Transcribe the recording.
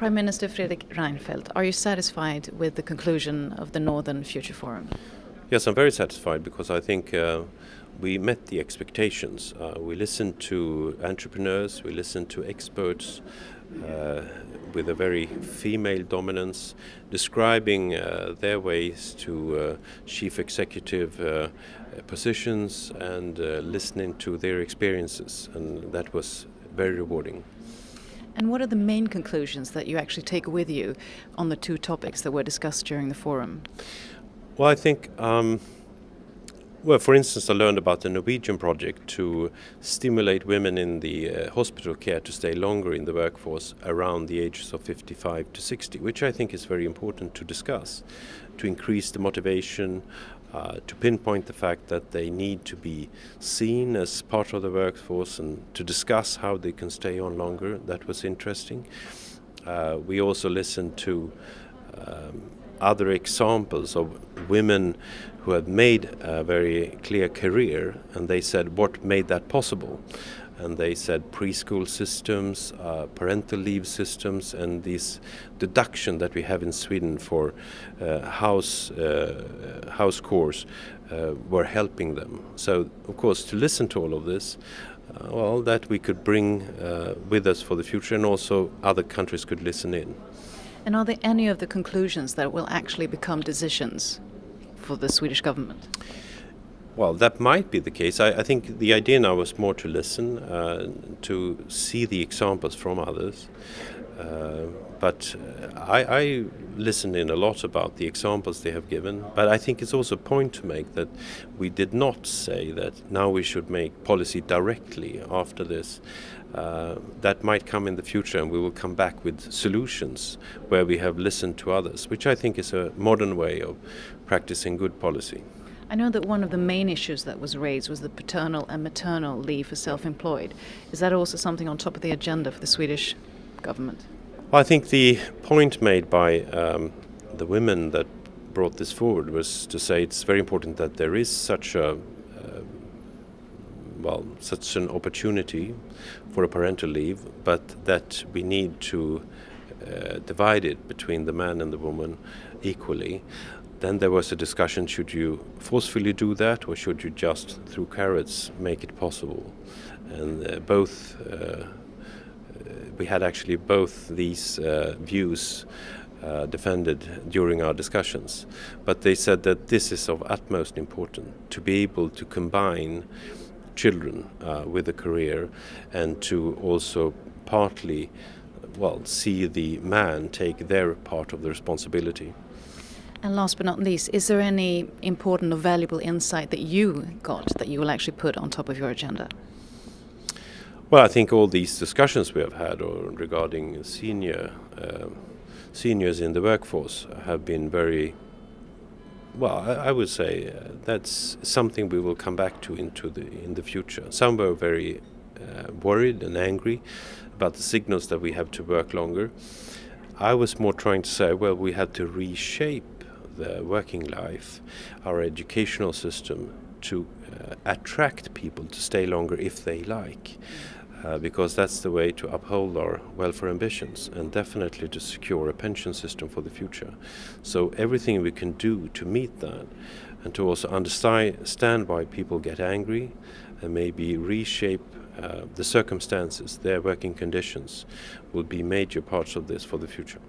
Prime Minister Fredrik Reinfeldt, are you satisfied with the conclusion of the Northern Future Forum? Yes, I'm very satisfied because I think we met the expectations. We listened to entrepreneurs, we listened to experts with a very female dominance, describing their ways to chief executive positions and listening to their experiences, and that was very rewarding. And what are the main conclusions that you actually take with you on the two topics that were discussed during the forum? Well, I think, for instance, I learned about the Norwegian project to stimulate women in the hospital care to stay longer in the workforce around the ages of 55 to 60, which I think is very important to discuss, to increase the motivation, to pinpoint the fact that they need to be seen as part of the workforce and to discuss how they can stay on longer. That was interesting. We also listened to other examples of women who had made a very clear career, and they said what made that possible. And they said preschool systems, parental leave systems, and this deduction that we have in Sweden for house chores were helping them. So, of course, to listen to all of this, that we could bring with us for the future, and also other countries could listen in. And are there any of the conclusions that will actually become decisions for the Swedish government? Well, that might be the case. I think the idea now was more to listen, to see the examples from others. But I listened in a lot about the examples they have given. But I think it's also a point to make that we did not say that now we should make policy directly after this. That might come in the future, and we will come back with solutions where we have listened to others, which I think is a modern way of practicing good policy. I know that one of the main issues that was raised was the paternal and maternal leave for self-employed. Is that also something on top of the agenda for the Swedish government? Well, I think the point made by the women that brought this forward was to say it's very important that there is such an opportunity for a parental leave, but that we need to divide it between the man and the woman equally. Then there was a discussion, should you forcefully do that, or should you just, through carrots, make it possible? And we had actually both these views defended during our discussions. But they said that this is of utmost importance, to be able to combine children with a career, and to also partly, see the man take their part of the responsibility. And last but not least, is there any important or valuable insight that you got that you will actually put on top of your agenda? Well, I think all these discussions we have had regarding seniors in the workforce have been very, I would say that's something we will come back to in the future. Some were very worried and angry about the signals that we have to work longer. I was more trying to say, we have to reshape the working life, our educational system, to attract people to stay longer if they like, because that's the way to uphold our welfare ambitions, and definitely to secure a pension system for the future. So everything we can do to meet that, and to also understand why people get angry, and maybe reshape the circumstances, their working conditions, will be major parts of this for the future.